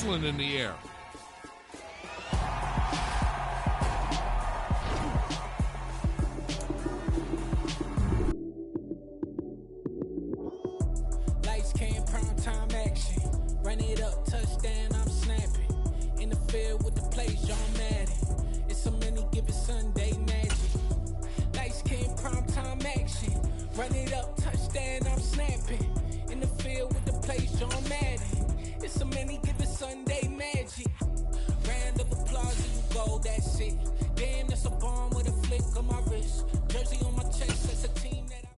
excellent in the air. Lights came, prime time action. Run it up, touchdown, I'm snapping. In the field with the plays, John Madden. It's so many given Sunday magic. Lights came, prime time action. Run it up, touchdown, I'm snapping. In the field with the plays, John Madden. It's so many given Sunday magic. Round of applause and you go, that's it. Damn, that's a bomb with a flick on my wrist. Jersey on my chest, that's a team that I...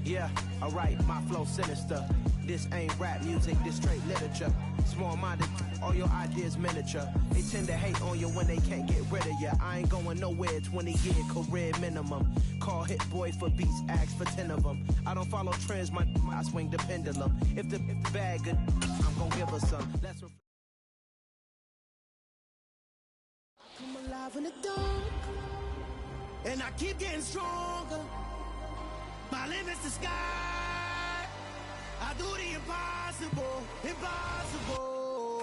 Yeah, alright, my flow sinister. This ain't rap music, this straight literature. Small-minded, all your ideas miniature. They tend to hate on you when they can't get rid of you. I ain't going nowhere, 20-year career minimum. Call Hit Boy for beats, ask for 10 of them. I don't follow trends, I swing the pendulum. If the bag good, I'm gonna give her some. Let's come alive in the dark, and I keep getting stronger. My limit's the sky. I do the impossible, impossible.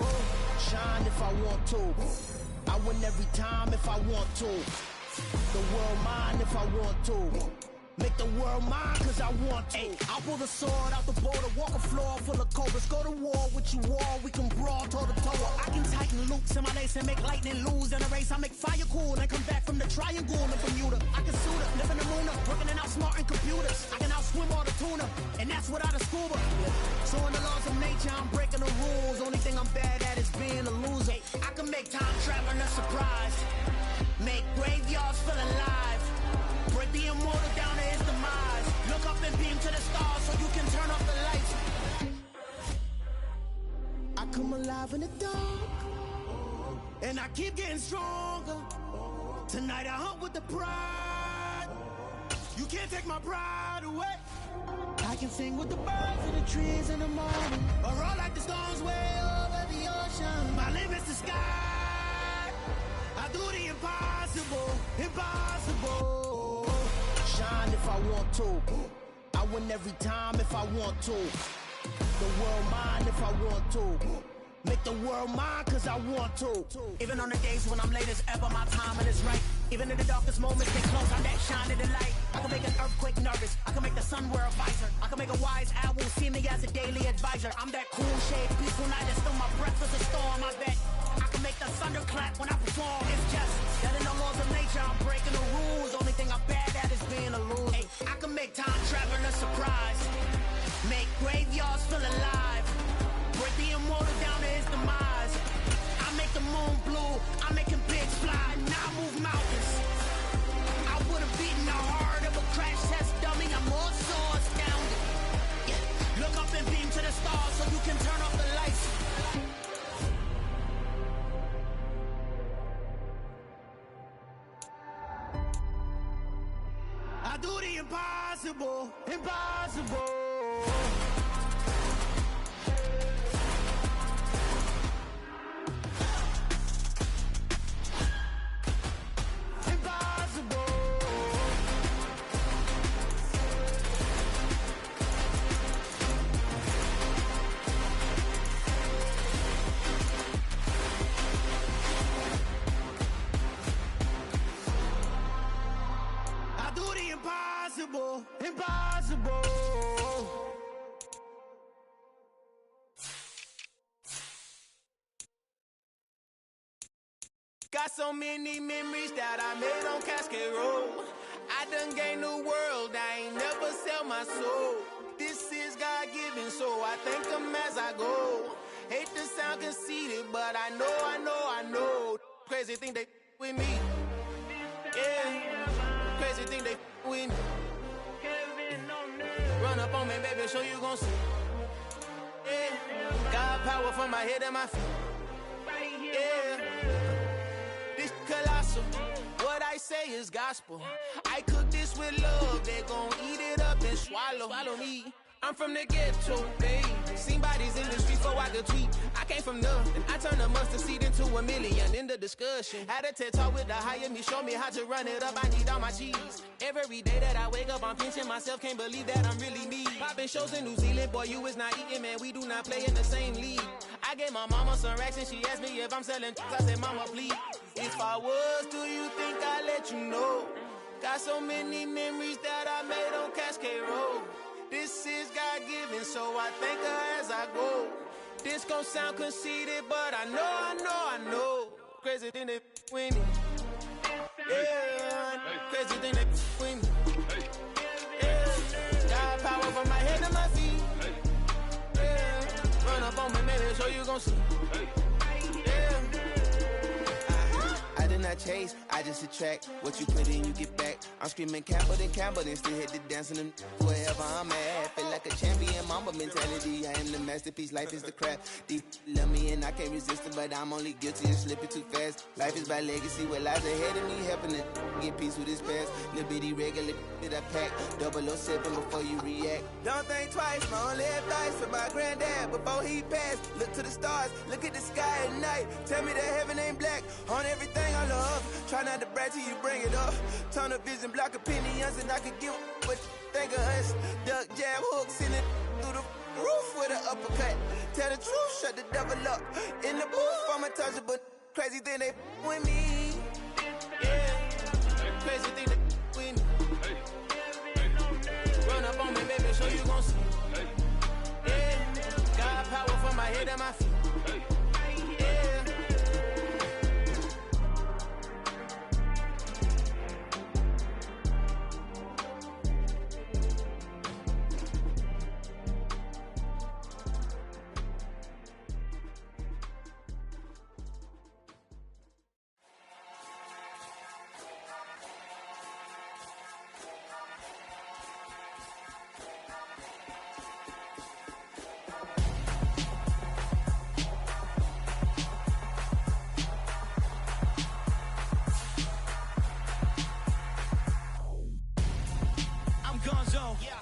Shine if I want to. I win every time if I want to. The world mine if I want to. Make the world mine cause I want to. I'll pull the sword out the border, walk a floor full of cobras. Go to war with you all, we can brawl toe to toe. I can tighten loops in my lace and make lightning lose in a race. I make fire cool and come back from the triangle in Bermuda. I can suit up, live in the moon up, working and outsmarting computers. I can outswim all the tuna, and that's without a scuba. So in the laws of nature, I'm breaking the rules. Only thing I'm bad at is being a loser. I can make time traveling a surprise. Make graveyards feel alive. Break the immortal down to his demise. Look up and beam to the stars so you can turn off the lights. I come alive in the dark, and I keep getting stronger. Tonight I hunt with the pride. You can't take my pride away. I can sing with the birds and the trees in the morning, or roll like the storms way over the ocean. My limit's the sky. I do the impossible, impossible. Shine if I want to. I win every time if I want to. The world mine if I want to. Make the world mine cause I want to. Even on the days when I'm late as ever, my timing is right. Even in the darkest moments, they close, I'm that shining the light. I can make an earthquake nervous, I can make the sun wear a visor. I can make a wise owl see me as a daily advisor. I'm that cool shade, peaceful night, and still my breath is a storm, I bet. I can make the thunder clap when I perform. It's just that in the laws of nature, I'm breaking the rules. Only thing I'm bad at is being a loser. Hey, I can make time traveling a surprise. Make graveyards feel alive. Break the immortal down to his demise. I make the moon blue, I'm making pigs fly. Now I move mountains. I would have beaten the heart of a crash test dummy. I'm more so astounded. Yeah. Look up and beam to the stars so you can turn off the lights. I do the impossible, impossible. Impossible, impossible. Got so many memories that I made on Cascade Road. I done gained the world, I ain't never sell my soul. This is God-given, so I thank him as I go. Hate to sound conceited, but I know. Crazy thing they with me. Yeah, crazy thing they with me. Run up on me, baby, so you gon' see. Yeah, got power from my head and my feet. Yeah, this colossal. What I say is gospel. I cook this with love. They gon' eat it up and swallow me. I'm from the ghetto, baby. Seen bodies in the streets before I could tweet. I came from nothing. I turned a mustard seed into a million in the discussion. Had a TED talk with the higher me, show me how to run it up. I need all my cheese. Every day that I wake up, I'm pinching myself. Can't believe that I'm really me. Popping shows in New Zealand, boy, you is not eating, man. We do not play in the same league. I gave my mama some racks and she asked me if I'm selling. I said, mama, please. If I was, do you think I'd let you know? Got so many memories that I made on Cascade Road. This is God-given, so I thank her as I go. This gon' sound conceited, but I know. Crazy thing that with me. Yeah, crazy thing that with me. Yeah, got power from my head to my feet. Yeah, run up on me, maybe so you gon' see. Yeah. I did not chase, I just attract. What you put in, you get back. I'm screaming Campbell, then still hit the dancing and wherever I'm at. Feel like a champion, mamba mentality. I am the masterpiece, life is the crap. Deep love me and I can't resist it, but I'm only guilty of slipping too fast. Life is by legacy, what lies ahead of me, helping to get peace with this past. Little bitty regular that I pack, 007 before you react. Don't think twice, my only advice for my granddad before he passed. Look to the stars, look at the sky at night. Tell me that heaven ain't black on everything I love. Try not to brag till you bring it up. Tunnel vision, block opinions, and I could give what you think of us. Duck, jab, hooks in it through the roof with an uppercut. Tell the truth, shut the devil up. In the booth, I'm untouchable. Crazy thing they with me. Yeah, crazy thing they with me. Run up on me, baby, so you gon' see. Yeah, got power from my head and my feet.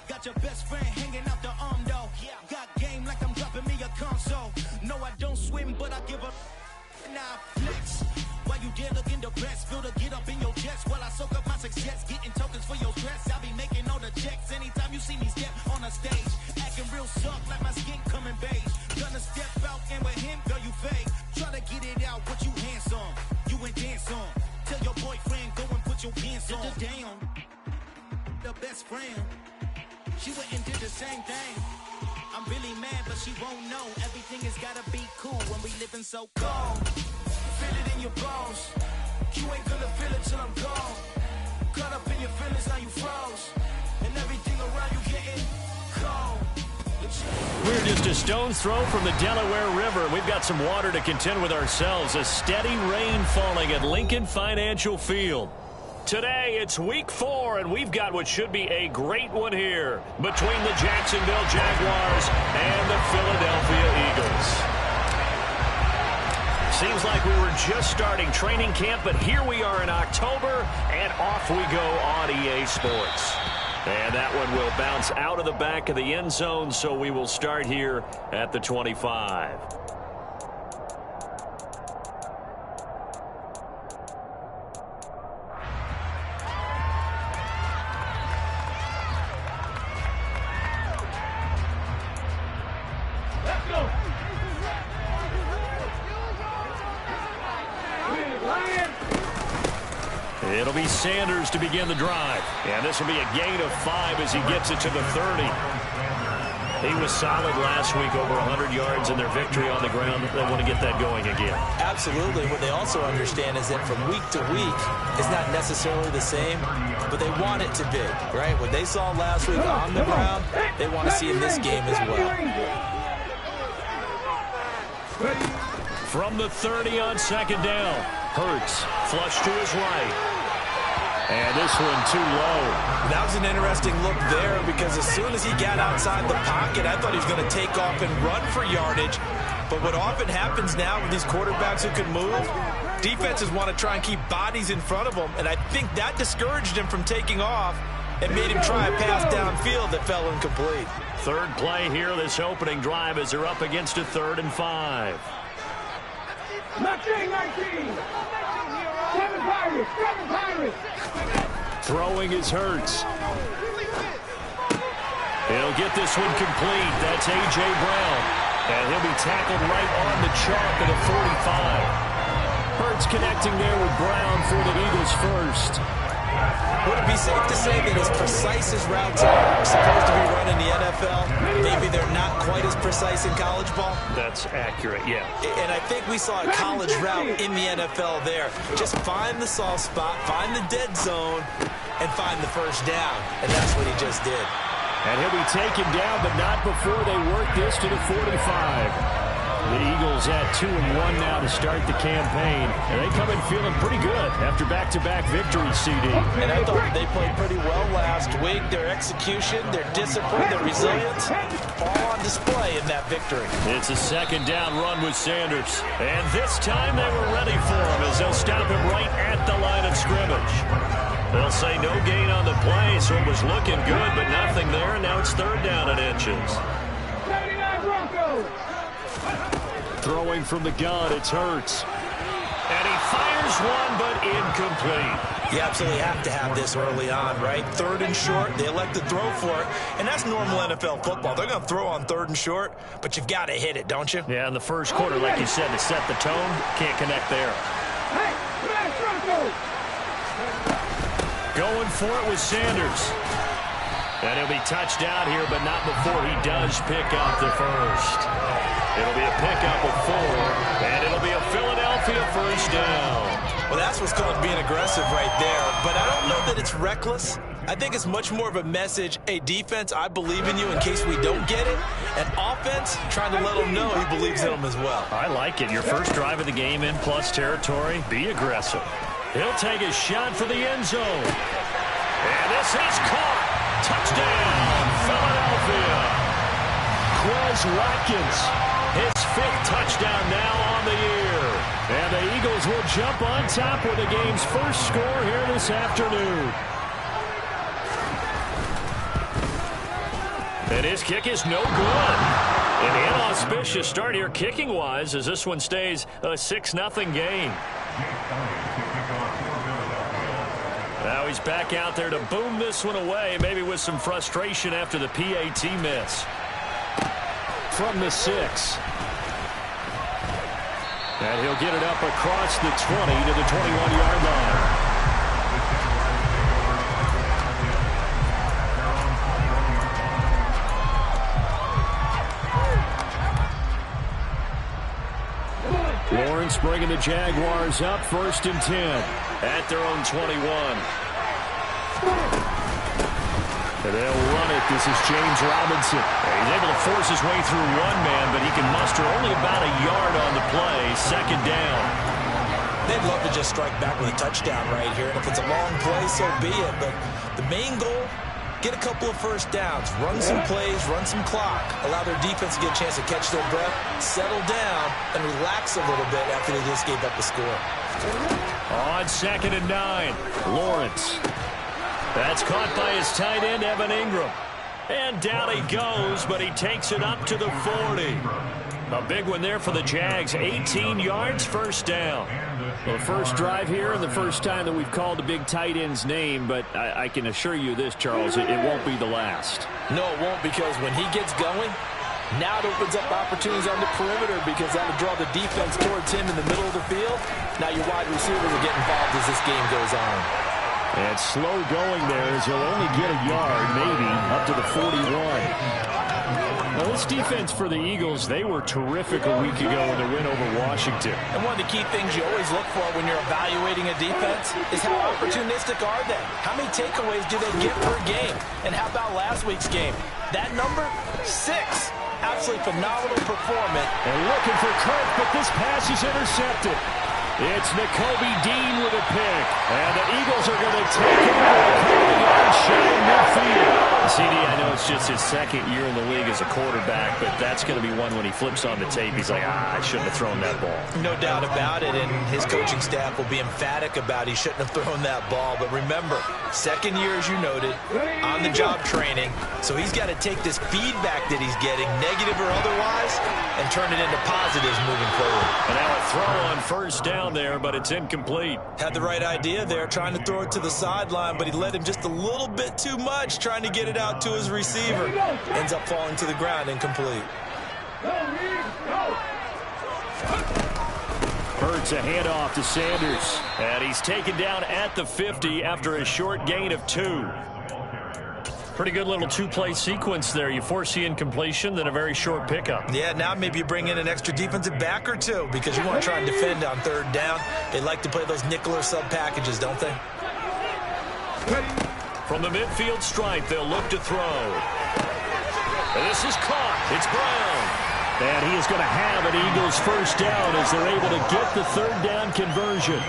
Got your best friend hanging out the arm though. Got game like I'm dropping me a console. No, I don't swim, but I give up. Now flex. While you there looking the best, feel the get up in your chest while I soak up my success, getting tokens for your stress. I'll be making all the checks anytime you see me step on a stage, acting real soft like my skin coming beige. Gonna step out and with him, girl, you fake. Try to get it out, what you handsome, you ain't dance on. Tell your boyfriend go and put your pants on. Down, the best friend. She went and did the same thing. I'm really mad, but she won't know. Everything has gotta be cool when we living so cold. Feel it in your bones. You ain't gonna feel it till I'm gone. Caught up in your feelings, now you froze. And everything around you getting cold. We're just a stone's throw from the Delaware River. We've got some water to contend with ourselves. A steady rain falling at Lincoln Financial Field. Today, it's week 4, and we've got what should be a great one here between the Jacksonville Jaguars and the Philadelphia Eagles. Seems like we were just starting training camp, but here we are in October, and off we go on EA Sports. And that one will bounce out of the back of the end zone, so we will start here at the 25. It'll be Sanders to begin the drive. And this will be a gain of 5 as he gets it to the 30. He was solid last week, over 100 yards in their victory on the ground. They want to get that going again. Absolutely. What they also understand is that from week to week, it's not necessarily the same, but they want it to be, right? What they saw last week on the ground, they want to see in this game as well. From the 30 on second down, Hurts flush to his right. And this one too low. That was an interesting look there because as soon as he got outside the pocket, I thought he was going to take off and run for yardage. But what often happens now with these quarterbacks who can move, defenses want to try and keep bodies in front of them. And I think that discouraged him from taking off. and made him try a pass downfield that fell incomplete. Third play here, this opening drive, as they're up against a 3rd and 5. 19. 7 Pirates. Throwing is Hurts. He'll get this one complete. That's A.J. Brown. And he'll be tackled right on the chalk of the 45. Hurts connecting there with Brown for the Eagles first. Would it be safe to say that as precise as routes are supposed to be run in the NFL, maybe they're not quite as precise in college ball? That's accurate, yeah. And I think we saw a college route in the NFL there. Just find the soft spot, find the dead zone, and find the first down. And that's what he just did. And he'll be taken down, but not before they work this to the 45. The Eagles at 2-1 now to start the campaign. And they come in feeling pretty good after back-to-back victories, CD. And I thought they played pretty well last week. Their execution, their discipline, their resilience, all on display in that victory. It's a 2nd down run with Sanders. And this time they were ready for him as they'll stop him right at the line of scrimmage. They'll say no gain on the play, so it was looking good, but nothing there. And now it's 3rd down and inches. 79 Broncos. Throwing from the gun, it's Hurts. And he fires one, but incomplete. You absolutely have to have this early on, right? 3rd and short, they elect to throw for it, and that's normal NFL football. They're going to throw on 3rd and short, but you've got to hit it, don't you? Yeah, in the first quarter, like you said, to set the tone, can't connect there. Hey, Broncos. Going for it with Sanders. And he'll be touched down here, but not before he does pick up the first. It'll be a pickup of 4, and it'll be a Philadelphia first down. Well, that's what's called being aggressive right there, but I don't know that it's reckless. I think it's much more of a message, hey, defense, I believe in you in case we don't get it, and offense trying to let him know he believes in them as well. I like it. Your first drive of the game in plus territory, be aggressive. He'll take a shot for the end zone. And this is caught. Touchdown, Philadelphia. Quez Watkins, his 5th touchdown now on the year. And the Eagles will jump on top with the game's first score here this afternoon. And his kick is no good. An inauspicious start here kicking-wise as this one stays a 6-0 game. Now he's back out there to boom this one away, maybe with some frustration after the PAT miss. From the 6. And he'll get it up across the 20 to the 21-yard line. Lawrence bringing the Jaguars up 1st and 10 at their own 21. And they'll run it. This is James Robinson. He's able to force his way through one man, but he can muster only about a yard on the play. 2nd down. They'd love to just strike back with a touchdown right here. And if it's a long play, so be it. But the main goal, get a couple of first downs, run some plays, run some clock, allow their defense to get a chance to catch their breath, settle down, and relax a little bit after they just gave up the score. On 2nd and 9, Lawrence. That's caught by his tight end, Evan Ingram. And down he goes, but he takes it up to the 40. A big one there for the Jags. 18 yards, 1st down. Well, the first drive here and the first time that we've called a big tight end's name, but I can assure you this, Charles, it won't be the last. No, it won't, because when he gets going, now it opens up opportunities on the perimeter because that'll draw the defense towards him in the middle of the field. Now your wide receivers will get involved as this game goes on. And slow going there as he'll only get a yard, maybe, up to the 41. Now, this defense for the Eagles, they were terrific a week ago in the win over Washington. And one of the key things you always look for when you're evaluating a defense is how opportunistic are they? How many takeaways do they get per game? And how about last week's game? That number, 6. Absolutely phenomenal performance. And looking for Kirk, but this pass is intercepted. It's Nakobe Dean with a pick. And the Eagles are going to take over a couple of yards shy of midfield. CD, I know it's just his second year in the league as a quarterback, but that's going to be one when he flips on the tape. He's like, I shouldn't have thrown that ball. No doubt about it, and his coaching staff will be emphatic about he shouldn't have thrown that ball. But remember, second year, as you noted, on-the-job training, so he's got to take this feedback that he's getting, negative or otherwise, and turn it into positives moving forward. And now a throw on first down there, but it's incomplete. Had the right idea there, trying to throw it to the sideline, but he led him just a little bit too much, trying to get it out to his receiver. Ends up falling to the ground, incomplete. Hurts a handoff to Sanders. And he's taken down at the 50 after a short gain of 2. Pretty good little two-play sequence there. You force the incompletion, then a very short pickup. Yeah, now maybe you bring in an extra defensive back or two because you want to try and defend on third down. They like to play those nickel or sub packages, don't they? From the midfield stripe, they'll look to throw. And this is caught. It's Brown. And he is going to have an Eagles first down as they're able to get the third down conversion.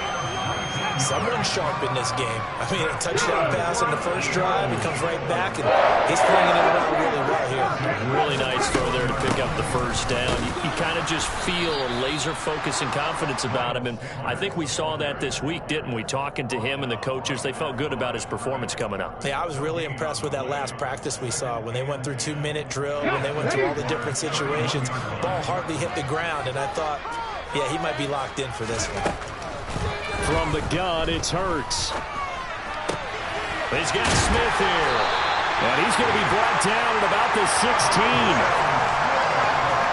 Someone sharp in this game. I mean, a touchdown pass on the first drive. He comes right back, and he's flinging it around really well here. Really nice throw there to pick up the first down. You kind of just feel a laser focus and confidence about him, and I think we saw that this week, didn't we? Talking to him and the coaches, they felt good about his performance coming up. Yeah, I was really impressed with that last practice we saw when they went through 2-minute drill, when they went through all the different situations. Ball hardly hit the ground, and I thought, yeah, he might be locked in for this one. From the gun, it's Hurts. He's got Smith here. And he's going to be brought down at about the 16.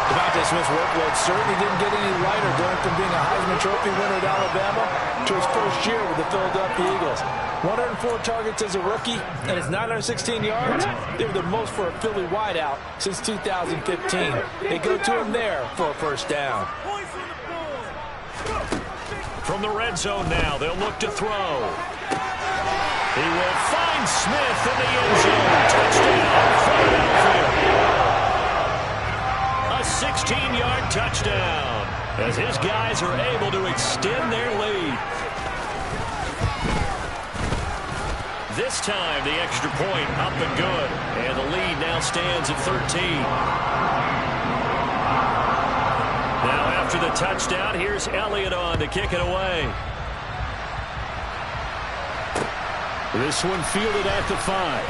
DeVonta Smith's workload certainly didn't get any lighter going from being a Heisman Trophy winner at Alabama to his first year with the Philadelphia Eagles. 104 targets as a rookie, and his 916 yards, they were the most for a Philly wideout since 2015. They go to him there for a first down. From the red zone now, they'll look to throw. He will find Smith in the end zone. Touchdown, Philadelphia. A 16-yard touchdown as his guys are able to extend their lead. This time, the extra point up and good. And the lead now stands at 13. Now after the touchdown, here's Elliott on to kick it away. This one fielded at the 5.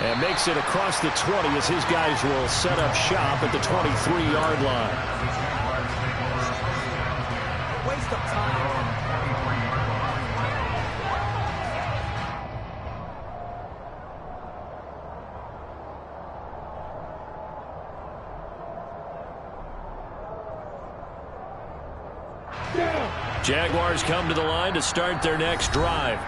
And makes it across the 20 as his guys will set up shop at the 23-yard line. Waste of time. Jaguars come to the line to start their next drive.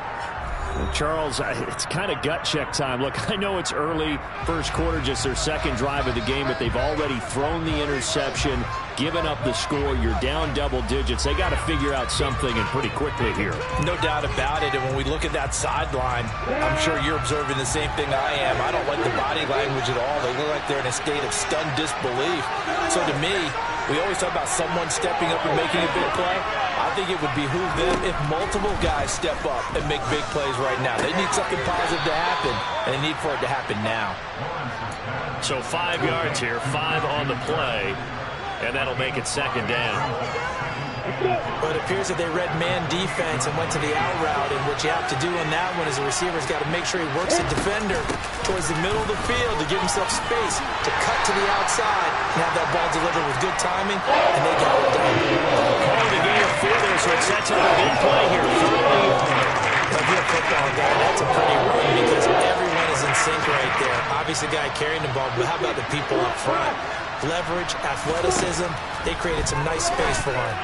And Charles, it's kind of gut check time. Look, I know it's early, first quarter, just their second drive of the game, but they've already thrown the interception, given up the score. You're down double digits. They got to figure out something, and pretty quickly here. No doubt about it, and when we look at that sideline, I'm sure you're observing the same thing I am. I don't like the body language at all. They look like they're in a state of stunned disbelief. So to me, we always talk about someone stepping up and making a big play. I think it would behoove them if multiple guys step up and make big plays right now. They need something positive to happen, and they need for it to happen now. So 5 yards here, 5 on the play, and that'll make it second down. But it appears that they read man defense and went to the out route, and what you have to do on that one is the receiver's got to make sure he works the defender towards the middle of the field to give himself space to cut to the outside and have that ball delivered with good timing, and they got it done. Oh, the gain of 4 there, so it sets up a big play here. If you're a football guy, that's a pretty run because everyone is in sync right there. Obviously, the guy carrying the ball, but how about the people up front? Leverage, athleticism, they created some nice space for him.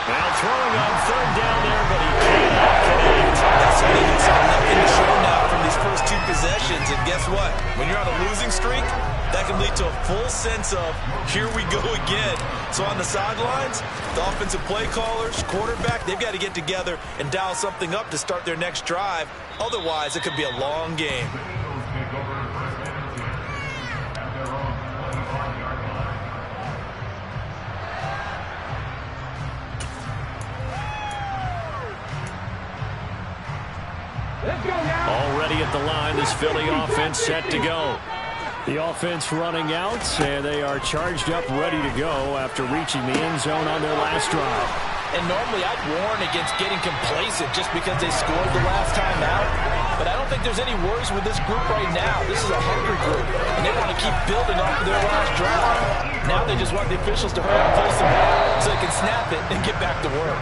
Now throwing on third down there, but he cannot connect. That's what he gets nothing to show now from these first 2 possessions. And guess what? When you're on a losing streak, that can lead to a full sense of, here we go again. So on the sidelines, the offensive play callers, quarterback, they've got to get together and dial something up to start their next drive. Otherwise, it could be a long game. Already at the line, this Philly offense set to go. The offense running out, and they are charged up, ready to go after reaching the end zone on their last drive. And normally I'd warn against getting complacent just because they scored the last time out. But I don't think there's any worries with this group right now. This is a hungry group, and they want to keep building off of their last drive. Now they just want the officials to hurry up and place the ball so they can snap it and get back to work.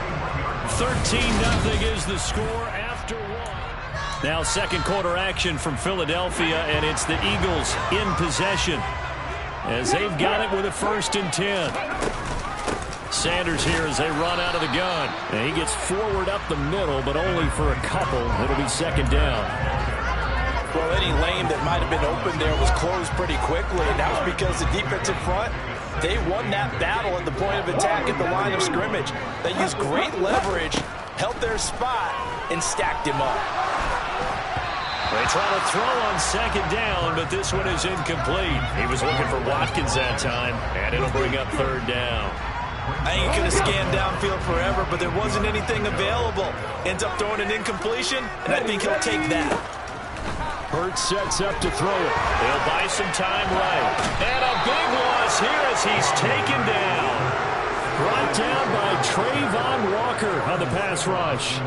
13-0 is the score after one. Now second quarter action from Philadelphia, and it's the Eagles in possession as they've got it with a 1st and 10. Sanders here as they run out of the gun. And he gets forward up the middle, but only for a couple. It'll be 2nd down. Well, any lane that might have been open there was closed pretty quickly, and that was because the defensive front, they won that battle at the point of attack at the line of scrimmage. They used great leverage, held their spot, and stacked him up. They try to throw on 2nd down, but this one is incomplete. He was looking for Watkins that time, and it'll bring up 3rd down. I ain't going to scan downfield forever, but there wasn't anything available. Ends up throwing an incompletion, and I think he'll take that. Hurts sets up to throw it. He'll buy some time right. And a big loss here as he's taken down. Brought down by Trayvon Walker on the pass rush.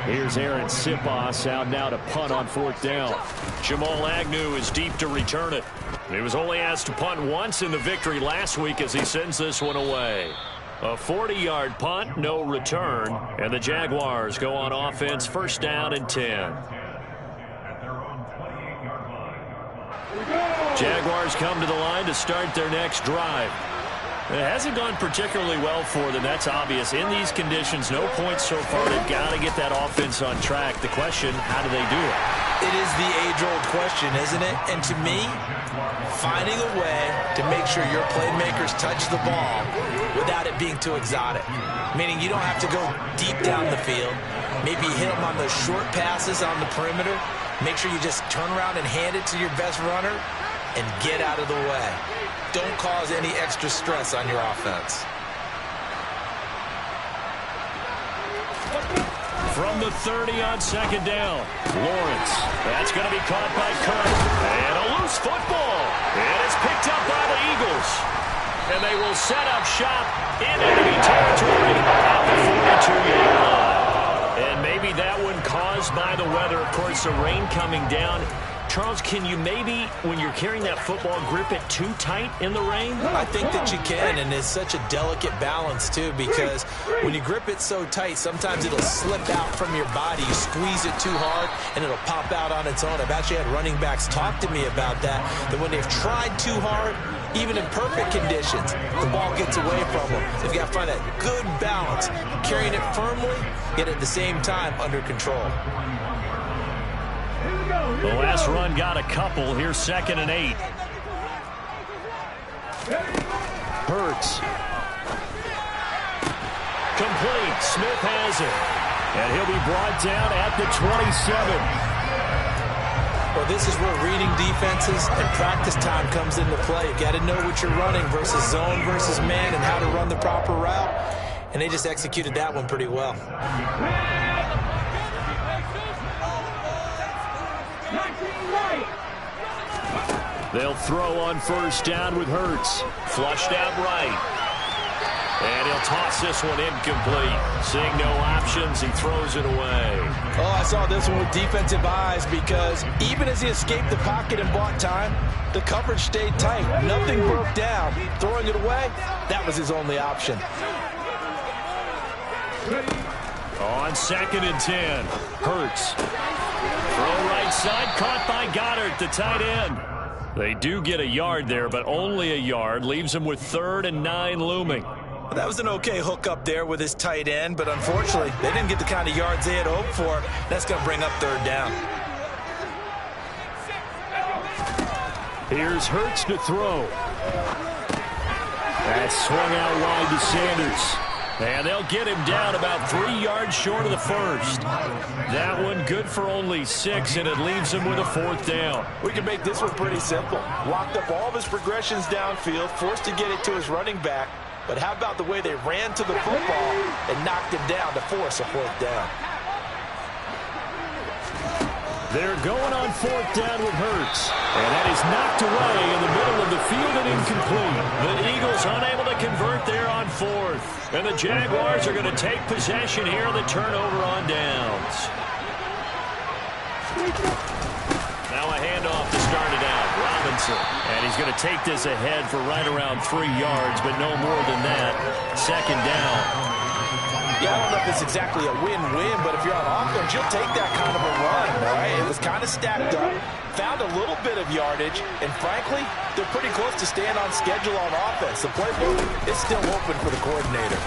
Here's Aaron Sipos out now to punt on 4th down. Jamal Agnew is deep to return it. He was only asked to punt once in the victory last week as he sends this one away. A 40-yard punt, no return, and the Jaguars go on offense, 1st down and 10. Jaguars come to the line to start their next drive. It hasn't gone particularly well for them. That's obvious. In these conditions, no points so far. They've got to get that offense on track. The question, how do they do it? It is the age-old question, isn't it? And to me, finding a way to make sure your playmakers touch the ball without it being too exotic. Meaning you don't have to go deep down the field. Maybe hit them on those short passes on the perimeter. Make sure you just turn around and hand it to your best runner and get out of the way. Don't cause any extra stress on your offense. From the 30 on 2nd down, Lawrence. That's going to be caught by Kirk. And a loose football. And it's picked up by the Eagles. And they will set up shop in enemy territory at the 42-yard line. And maybe that one caused by the weather. Of course, the rain coming down. Charles, can you maybe, when you're carrying that football, grip it too tight in the rain? I think that you can, and it's such a delicate balance, too, because when you grip it so tight, sometimes it'll slip out from your body. You squeeze it too hard, and it'll pop out on its own. I've actually had running backs talk to me about that when they've tried too hard, even in perfect conditions, the ball gets away from them. So you've got to find that good balance, carrying it firmly, yet at the same time under control. The last run got a couple. Here's 2nd and 8. Hurts. Complete. Smith has it. And he'll be brought down at the 27. Well, this is where reading defenses and practice time comes into play. You got to know what you're running versus zone versus man and how to run the proper route. And they just executed that one pretty well. They'll throw on 1st down with Hurts. Flushed out right. And he'll toss this one incomplete. Seeing no options, he throws it away. Oh, I saw this one with defensive eyes because even as he escaped the pocket and bought time, the coverage stayed tight. Nothing broke down. Throwing it away, that was his only option. On 2nd and 10, Hurts. Throw right side, caught by Goddard, the tight end. They do get a yard there, but only a yard. Leaves them with 3rd and 9 looming. That was an okay hook up there with his tight end, but unfortunately, they didn't get the kind of yards they had hoped for. That's going to bring up 3rd down. Here's Hurts to throw. That's swung out wide to Sanders. And they'll get him down about 3 yards short of the 1st. That one good for only 6, and it leaves him with a 4th down. We can make this one pretty simple. Locked up all of his progressions downfield, forced to get it to his running back. But how about the way they ran to the football and knocked him down to force a 4th down? They're going on 4th down with Hurts. And that is knocked away in the middle of the field and incomplete. The Eagles unable to convert there on 4th. And the Jaguars are going to take possession here on the turnover on downs. Now a handoff to start it out. Robinson. And he's going to take this ahead for right around 3 yards, but no more than that. 2nd down. Yeah, I don't know if it's exactly a win-win, but if you're on offense, you'll take that kind of a run, all right? It was kind of stacked up, found a little bit of yardage, and frankly, they're pretty close to staying on schedule on offense. The playbook is still open for the coordinator.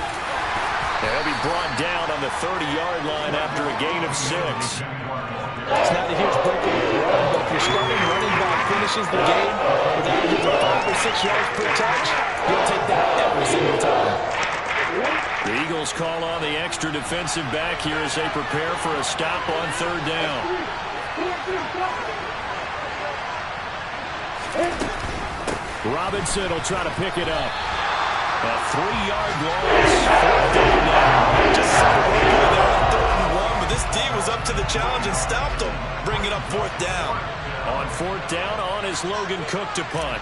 They'll be brought down on the 30-yard line after a gain of 6. It's not a huge breakaway run, but if your starting running back finishes the game with averages of 5 or 6 yards per touch, you'll take that every single time. The Eagles call on the extra defensive back here as they prepare for a stop on 3rd down. Robinson will try to pick it up. A 3-yard loss. 4th down now. Just celebrating there on 3rd and 1, but this D was up to the challenge and stopped them. Bring it up 4th down. On 4th down, on is Logan Cook to punt.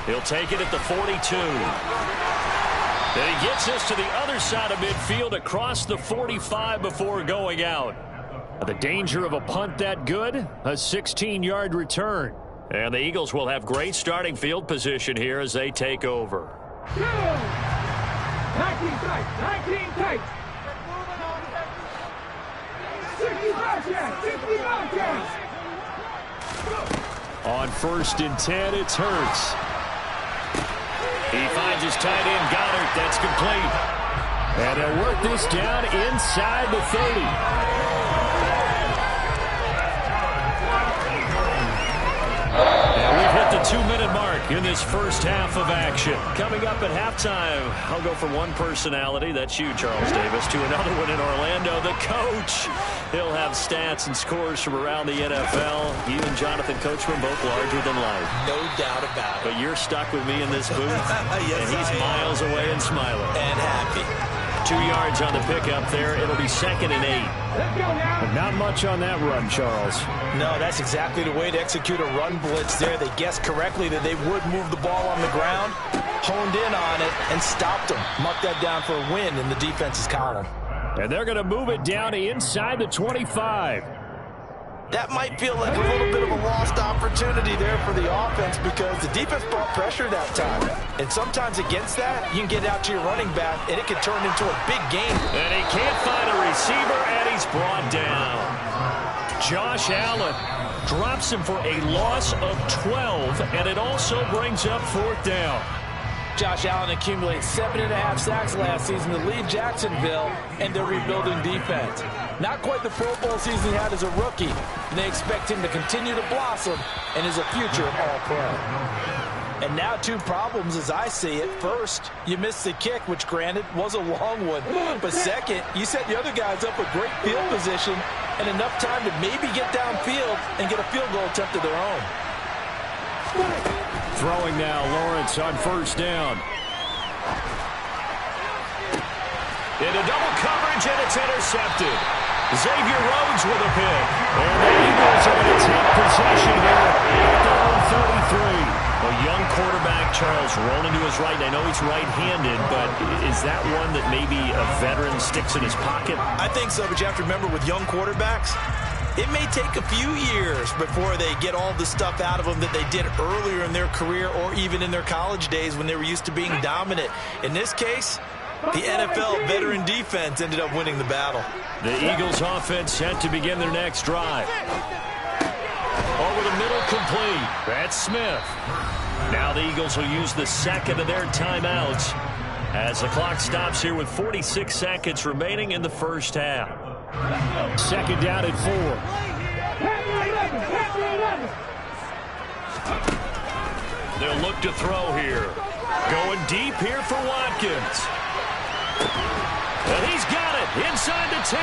He'll take it at the 42. Then he gets us to the other side of midfield across the 45 before going out. The danger of a punt that good, a 16-yard return. And the Eagles will have great starting field position here as they take over. 19 tight, 19 tight. 65 yards, 65 yards. On 1st and 10, it's Hurts. He finds his tight end, Goddard. That's complete. And they'll work this down inside the 30. And we've hit the 2-minute mark in this first half of action. Coming up at halftime, I'll go from one personality, that's you, Charles Davis, to another one in Orlando, the coach. He'll have stats and scores from around the NFL. You and Jonathan Coachman both larger than life. No doubt about it. But you're stuck with me in this booth, Yes, and he's miles away and smiling. And happy. 2 yards on the pickup there. It'll be 2nd and 8. But not much on that run, Charles. No, that's exactly the way to execute a run blitz there. They guessed correctly that they would move the ball on the ground, honed in on it, and stopped them. Marked that down for a win in the defense's column. And they're going to move it down to inside the 25. That might feel like a little bit of a lost opportunity there for the offense because the defense brought pressure that time. And sometimes against that, you can get out to your running back, and it can turn into a big game. And he can't find a receiver, and he's brought down. Josh Allen drops him for a loss of 12, and it also brings up 4th down. Josh Allen accumulated 7.5 sacks last season to lead Jacksonville and their rebuilding defense. Not quite the Pro Bowl season he had as a rookie, and they expect him to continue to blossom and is a future All-Pro. And now 2 problems as I see it. First, you missed the kick, which granted was a long one. But second, you set the other guys up with great field position and enough time to maybe get downfield and get a field goal attempt of their own. Throwing now, Lawrence on 1st down. Into double coverage, and it's intercepted. Xavier Rhodes with a pick. And the Eagles are going to take possession here at their own 33. A young quarterback, Charles, rolling to his right. I know he's right-handed, but is that one that maybe a veteran sticks in his pocket? I think so, but you have to remember with young quarterbacks, it may take a few years before they get all the stuff out of them that they did earlier in their career or even in their college days when they were used to being dominant. In this case, the NFL veteran defense ended up winning the battle. The Eagles offense set to begin their next drive. Over the middle, complete. That's Smith. Now the Eagles will use the second of their timeouts as the clock stops here with 46 seconds remaining in the first half. 2nd down and 4. They'll look to throw here. Going deep here for Watkins. And he's got it inside the 10.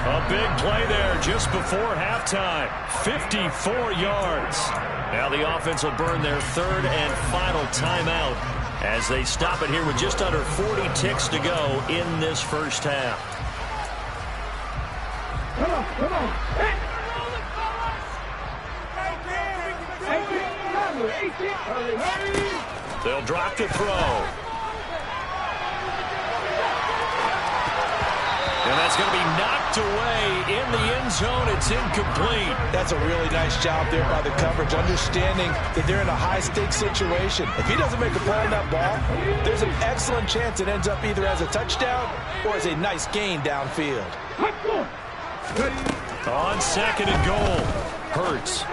A big play there just before halftime. 54 yards. Now the offense will burn their 3rd and final timeout as they stop it here with just under 40 ticks to go in this first half. Come on, come on. They'll drop to throw. And that's going to be knocked away in the end zone. It's incomplete. That's a really nice job there by the coverage, understanding that they're in a high-stakes situation. If he doesn't make a play on that ball, there's an excellent chance it ends up either as a touchdown or as a nice gain downfield. On second and goal, Hurts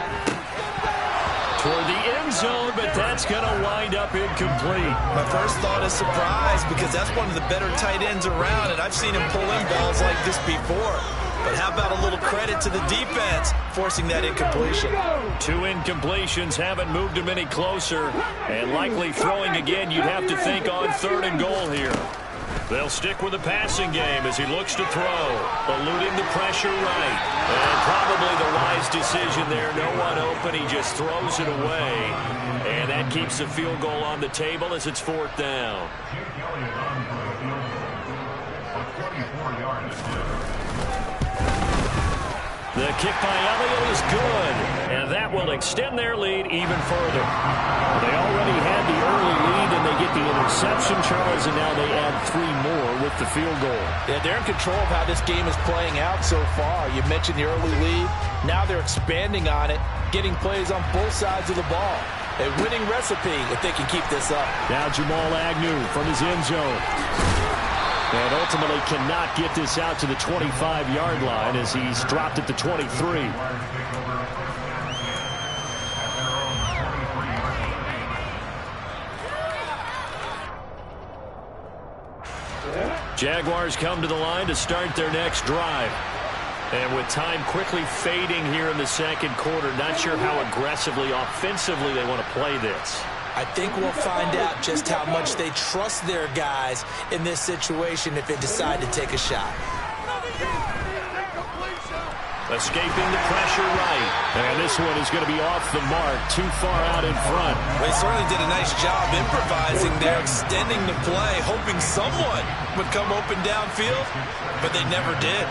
toward the end zone, but that's going to wind up incomplete. My first thought is surprise, because that's one of the better tight ends around, and I've seen him pull in balls like this before. But how about a little credit to the defense forcing that incompletion? 2 incompletions haven't moved him any closer, and likely throwing again, you'd have to think, on third and goal here. They'll stick with the passing game as he looks to throw, eluding the pressure right. And probably the wise decision there. No one open. He just throws it away. And that keeps the field goal on the table as it's 4th down. The kick by Elliott is good, and that will extend their lead even further. They already had the early lead, and they get the interception, Charles, and now they add 3 more with the field goal. Yeah, they're in control of how this game is playing out so far. You mentioned the early lead. Now they're expanding on it, getting plays on both sides of the ball. A winning recipe if they can keep this up. Now Jamal Agnew from his end zone. And ultimately cannot get this out to the 25-yard line as he's dropped at the 23. Jaguars come to the line to start their next drive. And with time quickly fading here in the second quarter, not sure how aggressively, offensively they want to play this. I think we'll find out just how much they trust their guys in this situation if they decide to take a shot. Escaping the pressure right. And this one is going to be off the mark, too far out in front. They certainly did a nice job improvising there, extending the play, hoping someone would come open downfield, but they never did.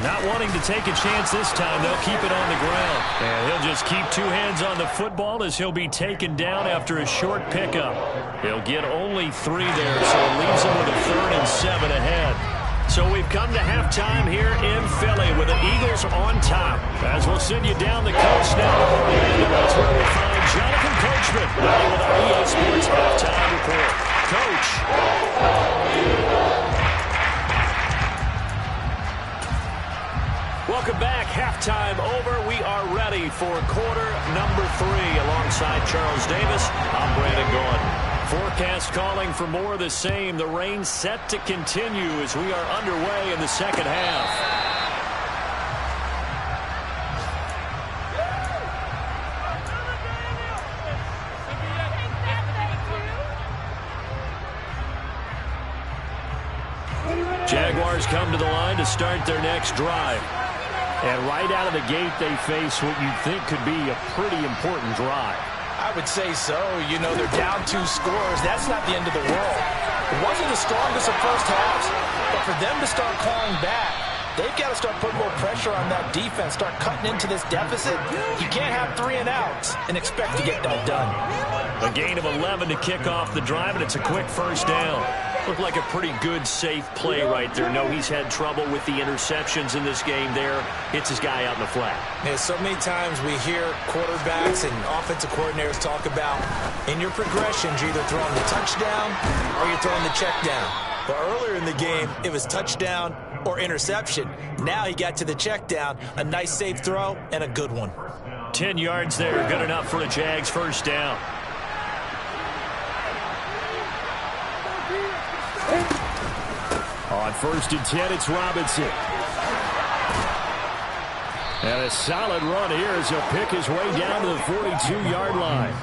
Not wanting to take a chance this time, they'll keep it on the ground. And he'll just keep 2 hands on the football as he'll be taken down after a short pickup. He'll get only 3 there, so it leaves him with a 3rd and 7 ahead. So we've come to halftime here in Philly with the Eagles on top. As we'll send you down the coast now. And that's where we find Jonathan Coachman ready with our EA Sports halftime report. Coach. Welcome back. Halftime over. We are ready for quarter number 3 alongside Charles Davis. I'm Brandon Gaudin. Forecast calling for more of the same. The rain set to continue as we are underway in the second half. Jaguars come to the line to start their next drive. And right out of the gate, they face what you'd think could be a pretty important drive. I would say so. You know, they're down 2 scores. That's not the end of the world. It wasn't the strongest of first halves, but for them to start clawing back, they've got to start putting more pressure on that defense, start cutting into this deficit. You can't have 3 and outs and expect to get that done. A gain of 11 to kick off the drive, and it's a quick first down. Looked like a pretty good, safe play right there. No, he's had trouble with the interceptions in this game there. Hits his guy out in the flat. Yeah, so many times we hear quarterbacks and offensive coordinators talk about in your progressions, you're either throwing the touchdown or you're throwing the check down. But earlier in the game, it was touchdown or interception. Now he got to the check down, a nice safe throw, and a good one. 10 yards there, good enough for a Jags first down. On 1st and 10, it's Robinson. And a solid run here as he'll pick his way down to the 42-yard line.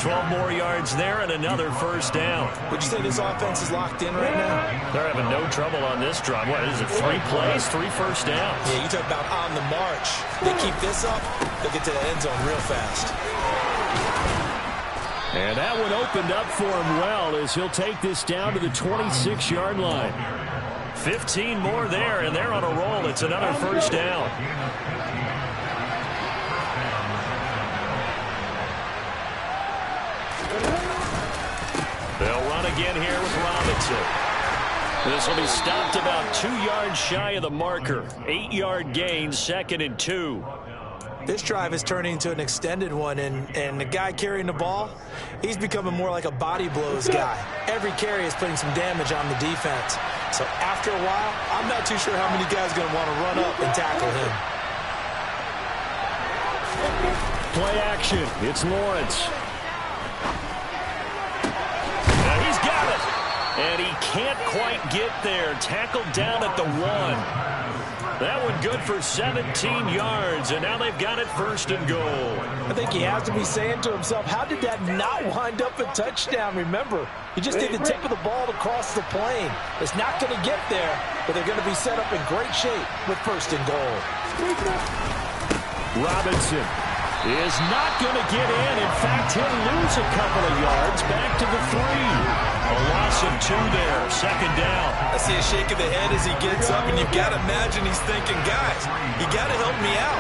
12 more yards there and another first down. Would you say this offense is locked in right now? They're having no trouble on this drive. What is it, 3 plays, 3 first downs? Yeah, you talk about on the march. They keep this up, they'll get to the end zone real fast. And that one opened up for him well as he'll take this down to the 26-yard line. 15 more there, and they're on a roll. It's another first down. They'll run again here with Robinson. This will be stopped about 2 yards shy of the marker. 8-yard gain, 2nd and 2. This drive is turning into an extended one, and the guy carrying the ball, he's becoming more like a body blows guy. Every carry is putting some damage on the defense. So after a while, I'm not too sure how many guys are going to want to run up and tackle him. Play action. It's Lawrence. Now he's got it. And he can't quite get there. Tackled down at the 1. That one good for 17 yards, and now they've got it 1st and goal. I think he has to be saying to himself, how did that not wind up a touchdown? Remember, he just did the tip of the ball to cross the plane. It's not going to get there, but they're going to be set up in great shape with 1st and goal. Robinson is not going to get in. In fact, he'll lose a couple of yards back to the 3. A loss of 2 there, 2nd down. I see a shake of the head as he gets up, and you've got to imagine he's thinking, guys, you got to help me out.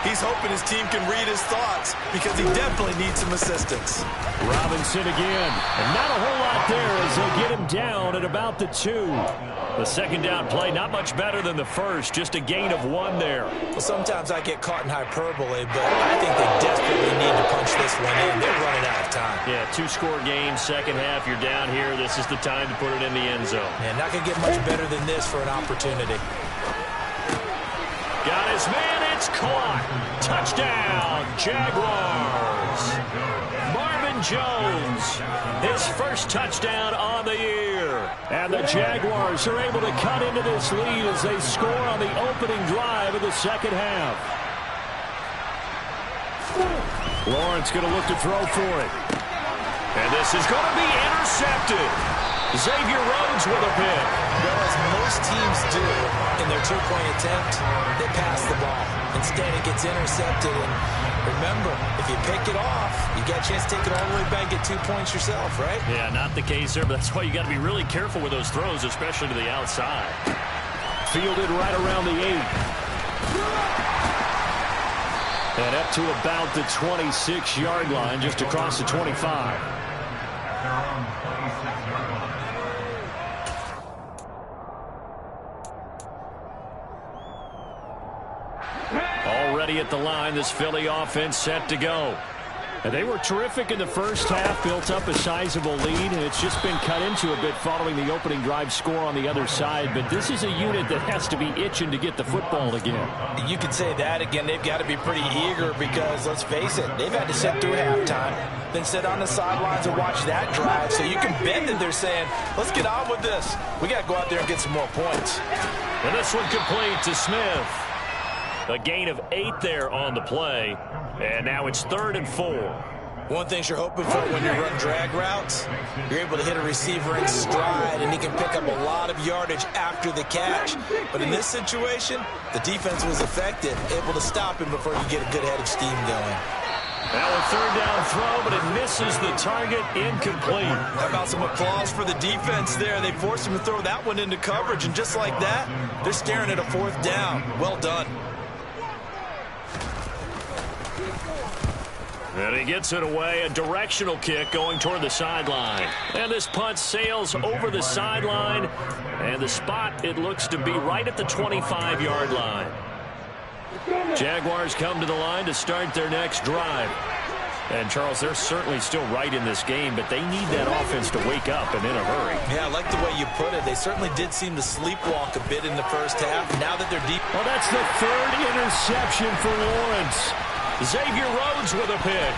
He's hoping his team can read his thoughts because he definitely needs some assistance. Robinson again, and not a whole lot there as they get him down at about the 2. The 2nd down play, not much better than the first, just a gain of 1 there. Well, sometimes I get caught in hyperbole, but I think they desperately need to punch this one in. They're running out of time. Yeah, 2-score game, second half, you're down here. This is the time to put it in the end zone. Man, not going to get much better than this for an opportunity. Got his man, it's caught. Touchdown, Jaguars. Marvin Jones, his first touchdown on the year. And the Jaguars are able to cut into this lead as they score on the opening drive of the second half. Lawrence going to look to throw for it. And this is going to be intercepted. Xavier Rhodes with a pick. Well, as most teams do in their 2-point attempt, they pass the ball. Instead, it gets intercepted. And remember, if you pick it off, you got a chance to take it all the way back and get 2 points yourself, right? Yeah, not the case there, but that's why you got to be really careful with those throws, especially to the outside. Fielded right around the 8. And up to about the 26-yard line, just across the 25. Already at the line, this Philly offense set to go. And they were terrific in the first half, built up a sizable lead, and it's just been cut into a bit following the opening drive score on the other side. But this is a unit that has to be itching to get the football again. You could say that again. They've got to be pretty eager because, let's face it, they've had to sit through halftime, then sit on the sidelines and watch that drive. So you can bet that they're saying, let's get on with this. We got to go out there and get some more points. And this one complete to Smith. A gain of 8 there on the play. And now it's 3rd and 4. One thing you're hoping for when you run drag routes, you're able to hit a receiver in stride, and he can pick up a lot of yardage after the catch. But in this situation, the defense was effective, able to stop him before you get a good head of steam going. Now a 3rd down throw, but it misses the target, incomplete. How about some applause for the defense there? They forced him to throw that one into coverage, and just like that, they're staring at a 4th down. Well done. And he gets it away, a directional kick going toward the sideline. And this punt sails over the sideline, and the spot, it looks to be right at the 25-yard line. Jaguars come to the line to start their next drive. And, Charles, they're certainly still right in this game, but they need that offense to wake up and in a hurry. Yeah, I like the way you put it. They certainly did seem to sleepwalk a bit in the first half. Now that they're deep. Well, that's the 3rd interception for Lawrence. Xavier Rhodes with a pick.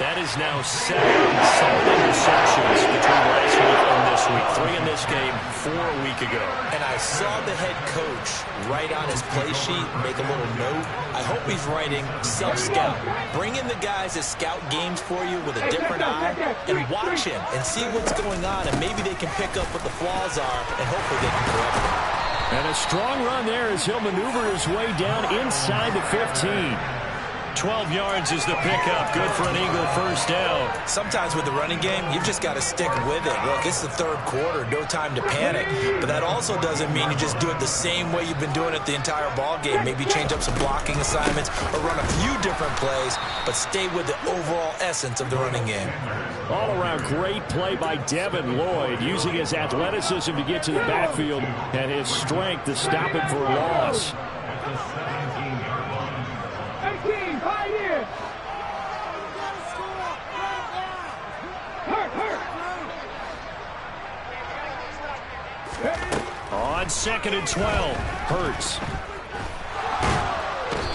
That is now 7 interceptions between last week and this week. 3 in this game, 4 a week ago. And I saw the head coach write on his play sheet, make a little note. I hope he's writing self-scout. Bring in the guys that scout games for you with a different eye and watch him and see what's going on, and maybe they can pick up what the flaws are, and hopefully they can correct them. And a strong run there as he'll maneuver his way down inside the 15. 12 yards is the pickup. Good for an Eagle first down. Sometimes with the running game, you've just got to stick with it. Look, it's the third quarter. No time to panic. But that also doesn't mean you just do it the same way you've been doing it the entire ball game. Maybe change up some blocking assignments or run a few different plays, but stay with the overall essence of the running game. All around great play by Devin Lloyd, using his athleticism to get to the backfield and his strength to stop him for a loss. On 2nd and 12, Hurts.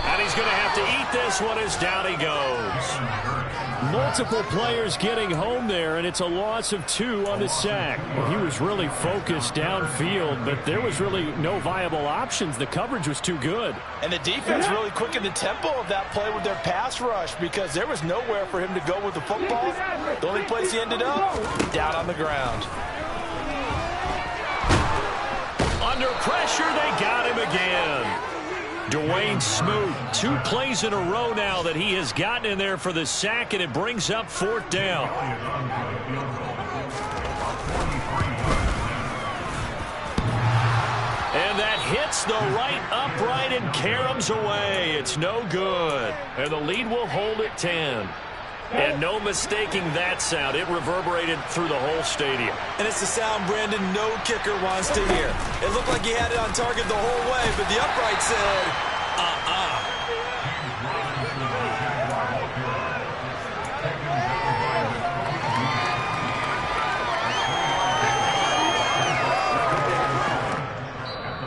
And he's going to have to eat this one as down he goes. Multiple players getting home there, and it's a loss of 2 on the sack. Well, he was really focused downfield, but there was really no viable options. The coverage was too good. And the defense really quickened the tempo of that play with their pass rush because there was nowhere for him to go with the football. The only place he ended up, down on the ground. Under pressure, they got him again. Dwayne Smoot, 2 plays in a row now that he has gotten in there for the sack, and it brings up 4th down. And that hits the right upright and caroms away. It's no good. And the lead will hold at 10. And no mistaking that sound. It reverberated through the whole stadium. And it's the sound Brandon no kicker wants to hear. It looked like he had it on target the whole way, but the upright said,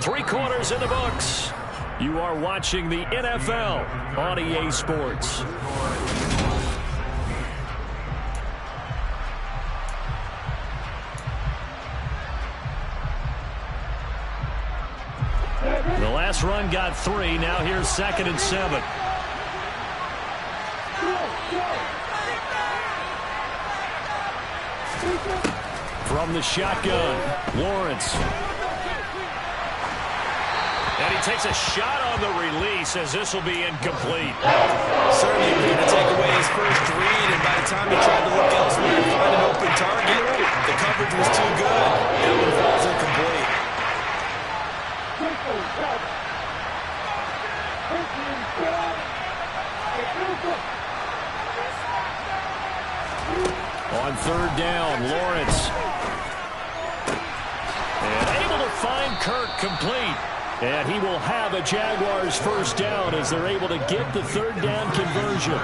Three quarters in the books. You are watching the NFL on EA Sports. The last run got 3. Now here's 2nd and 7. From the shotgun, Lawrence. And he takes a shot on the release as this will be incomplete. Certainly was going to take away his first read, and by the time he tried to look elsewhere and find an open target, the coverage was too good. That one falls incomplete. On 3rd down, Lawrence. And able to find Kirk complete. And he will have a Jaguars first down as they're able to get the 3rd down conversion.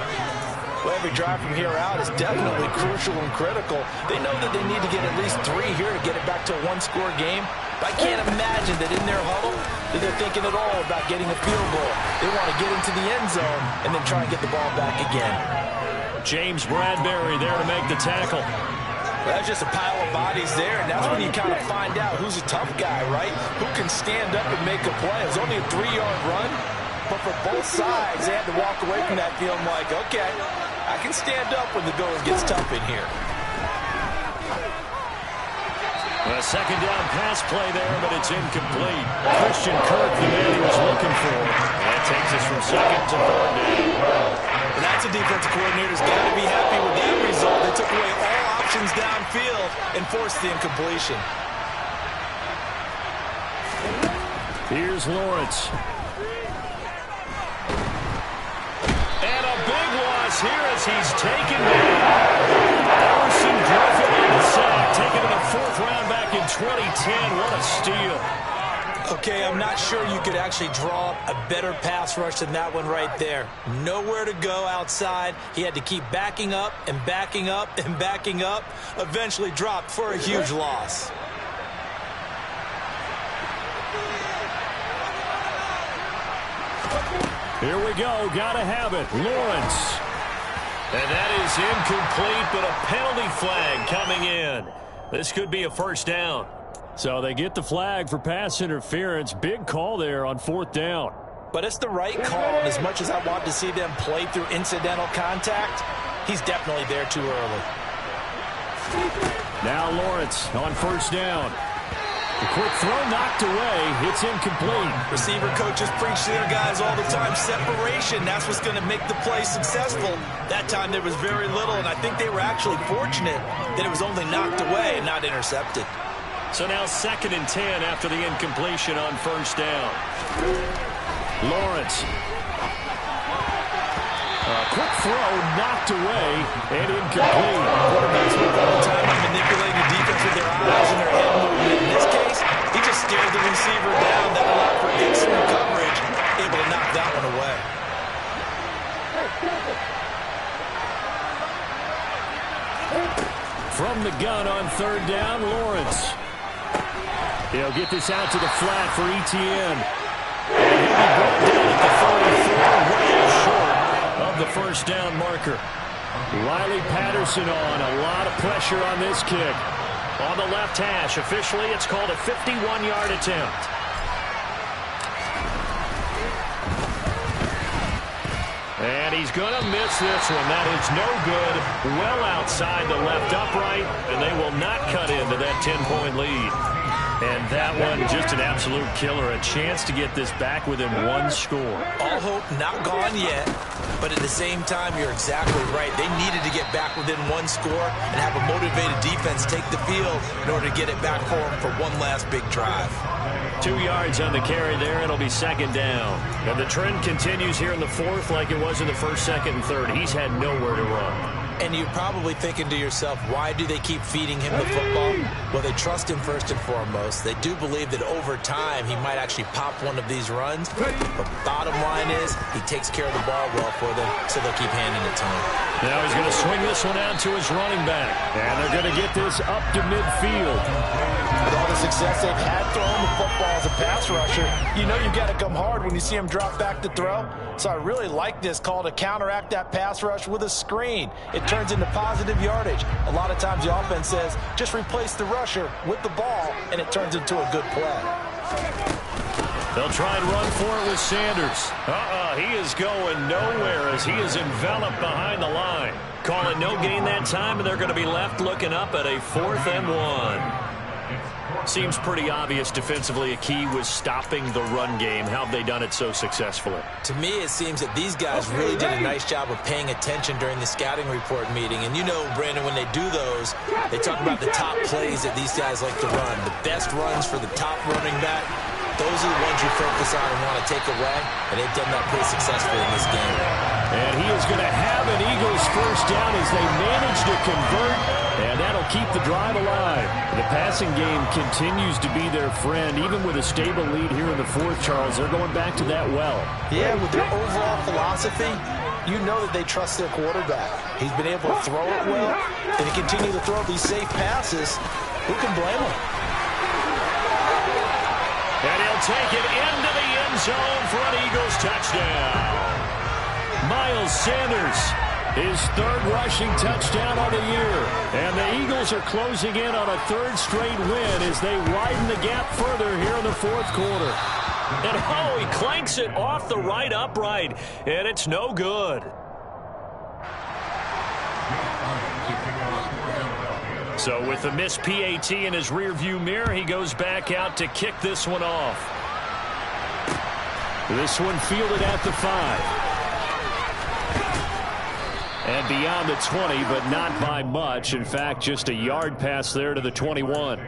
Well, every drive from here out is definitely crucial and critical. They know that they need to get at least 3 here to get it back to a 1-score game. But I can't imagine that in their huddle that they're thinking at all about getting a field goal. They want to get into the end zone and then try and get the ball back again. James Bradbury there to make the tackle. Well, that's just a pile of bodies there, and that's when you kind of find out who's a tough guy, right? Who can stand up and make a play. It was only a 3-yard run, but for both sides, they had to walk away from that feeling like, okay, I can stand up when the going gets tough in here. A 2nd down pass play there, but it's incomplete. Christian Kirk, the man he was looking for. That takes us from 2nd to 3rd down. And that's a defensive coordinator's got to be happy with that result. They took away all options downfield and forced the incompletion. Here's Lawrence. And a big loss here as he's taken down. Emerson Griffin in the sack, taken in the 4th round back in 2010. What a steal. Okay, I'm not sure you could actually draw up a better pass rush than that one right there. Nowhere to go outside. He had to keep backing up and backing up and backing up. Eventually dropped for a huge loss. Here we go. Gotta have it. Lawrence. And that is incomplete, but a penalty flag coming in. This could be a first down. So they get the flag for pass interference. Big call there on 4th down. But it's the right call, and as much as I want to see them play through incidental contact, he's definitely there too early. Now Lawrence on 1st down. The quick throw knocked away. It's incomplete. Receiver coaches preach to their guys all the time. Separation, that's what's going to make the play successful. That time there was very little, and I think they were actually fortunate that it was only knocked away and not intercepted. So now 2nd and 10 after the incompletion on 1st down. Lawrence. Quick throw knocked away and incomplete. Quarterbacks work all the time on manipulating the defense with their eyes and their head movement. In this case, he just stared the receiver down. That allowed for excellent coverage, able to knock that one away. From the gun on 3rd down, Lawrence. He'll get this out to the flat for Etienne. And he'll be brought down at the 44, way short of the 1st down marker. Riley Patterson on. A lot of pressure on this kick. On the left hash. Officially, it's called a 51-yard attempt. And he's going to miss this one. That is no good. Well outside the left upright, and they will not cut into that 10-point lead. And that one, just an absolute killer. A chance to get this back within 1 score. All hope not gone yet, but at the same time, you're exactly right. They needed to get back within 1 score and have a motivated defense take the field in order to get it back for them for one last big drive. 2 yards on the carry there. It'll be 2nd down. And the trend continues here in the 4th like it was in the 1st, 2nd, and 3rd. He's had nowhere to run. And you're probably thinking to yourself, why do they keep feeding him the football? Well, they trust him first and foremost. They do believe that over time he might actually pop one of these runs. But bottom line is he takes care of the ball well for them, so they'll keep handing it to him. Now he's going to swing this one out to his running back. And they're going to get this up to midfield. With all the success they've had throwing the football as a pass rusher, you know you've got to come hard when you see him drop back to throw. So I really like this call to counteract that pass rush with a screen. It turns into positive yardage. A lot of times the offense says, just replace the rusher with the ball, and it turns into a good play. They'll try and run for it with Sanders. He is going nowhere as he is enveloped behind the line. Calling no gain that time, and they're going to be left looking up at a 4th and 1. Seems pretty obvious defensively a key was stopping the run game. How have they done it so successfully? To me, it seems that these guys really did a nice job of paying attention during the scouting report meeting. And you know, Brandon, when they do those, they talk about the top plays that these guys like to run. The best runs for the top running back, those are the ones you focus on and want to take away. And they've done that pretty successfully in this game. And he is going to have an Eagles 1st down as they manage to convert. And that'll keep the drive alive. The passing game continues to be their friend. Even with a stable lead here in the 4th, Charles, they're going back to that well. Yeah, with their overall philosophy, you know that they trust their quarterback. He's been able to throw it well, and to continue to throw these safe passes. Who can blame him? And he'll take it into the end zone for an Eagles touchdown. Miles Sanders, his 3rd rushing touchdown of the year. And the Eagles are closing in on a 3rd straight win as they widen the gap further here in the 4th quarter. And he clanks it off the right upright, and it's no good. So with the missed PAT in his rearview mirror, he goes back out to kick this one off. This one fielded at the 5. And beyond the 20, but not by much. In fact, just a yard pass there to the 21.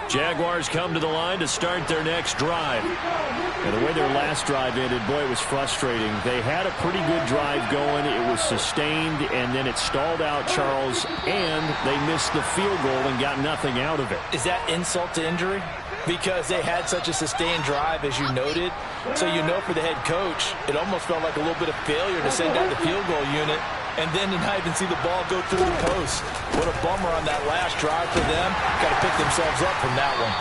Jaguars come to the line to start their next drive. And the way their last drive ended, boy, it was frustrating. They had a pretty good drive going. It was sustained, and then it stalled out, Charles, and they missed the field goal and got nothing out of it. Is that insult to injury? Because they had such a sustained drive, as you noted. So you know for the head coach, it almost felt like a little bit of failure to send out the field goal unit and then to not even see the ball go through the post. What a bummer on that last drive for them. Got to pick themselves up from that one.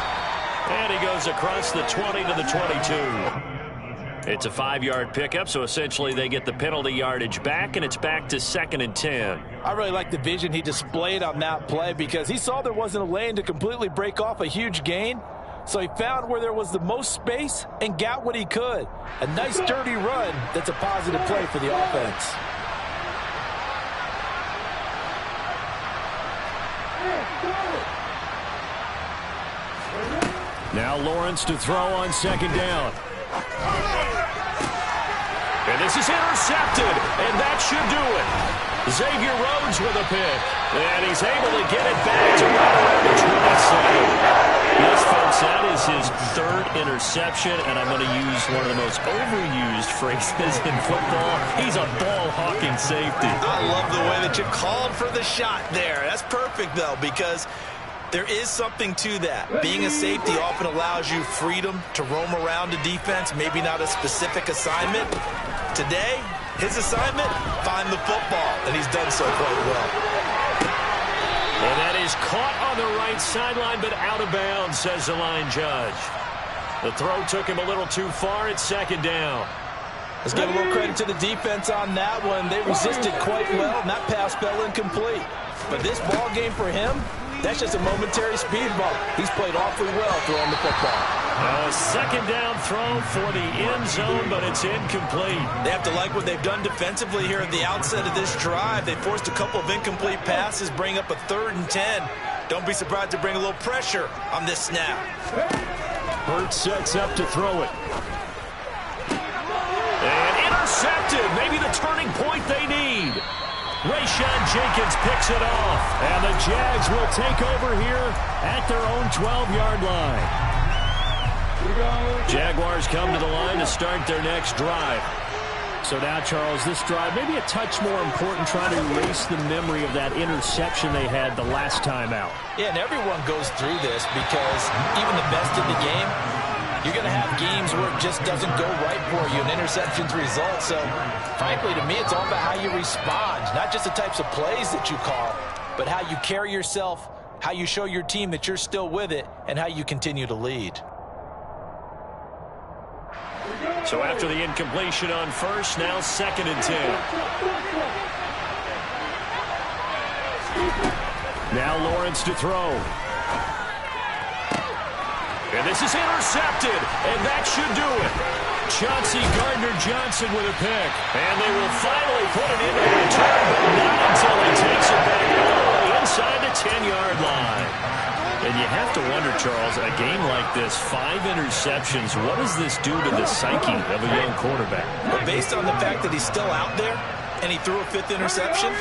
And he goes across the 20 to the 22. It's a 5-yard pickup, so essentially they get the penalty yardage back, and it's back to 2nd and 10. I really like the vision he displayed on that play because he saw there wasn't a lane to completely break off a huge gain. So he found where there was the most space and got what he could. A nice, dirty run that's a positive play for the offense. Now Lawrence to throw on 2nd down. And this is intercepted, and that should do it. Xavier Rhodes with a pick, and he's able to get it back to right around the 27. Yes, folks, that is his 3rd interception, and I'm going to use one of the most overused phrases in football. He's a ball-hawking safety. I love the way that you called for the shot there. That's perfect, though, because there is something to that. Being a safety often allows you freedom to roam around the defense, maybe not a specific assignment. Today, his assignment, find the football, and he's done so quite well. And that is caught on the right sideline, but out of bounds, says the line judge. The throw took him a little too far. It's 2nd down. Let's give a little credit to the defense on that one. They resisted quite well, and that pass fell incomplete. But this ball game for him, that's just a momentary speed bump. He's played awfully well throwing the football. A 2nd down throw for the end zone, but it's incomplete. They have to like what they've done defensively here at the outset of this drive. They forced a couple of incomplete passes, bring up a 3rd and 10. Don't be surprised to bring a little pressure on this snap. Hurts sets up to throw it. And intercepted. Maybe the turning point they need. Rayshon Jenkins picks it off. And the Jags will take over here at their own 12-yard line. Jaguars come to the line to start their next drive. So now, Charles, this drive maybe a touch more important, trying to erase the memory of that interception they had the last time out. Yeah, and everyone goes through this because even the best in the game, you're going to have games where it just doesn't go right for you, and interceptions result. So, frankly, to me, it's all about how you respond, not just the types of plays that you call, but how you carry yourself, how you show your team that you're still with it, and how you continue to lead. So after the incompletion on 1st, now 2nd and 10. Now Lawrence to throw. And this is intercepted, and that should do it. Chauncey Gardner-Johnson with a pick. And they will finally put it into return, but not until he takes it back all the way inside the 10-yard line. And you have to wonder, Charles, a game like this, 5 interceptions, what does this do to the psyche of a young quarterback? Well, based on the fact that he's still out there and he threw a 5th interception,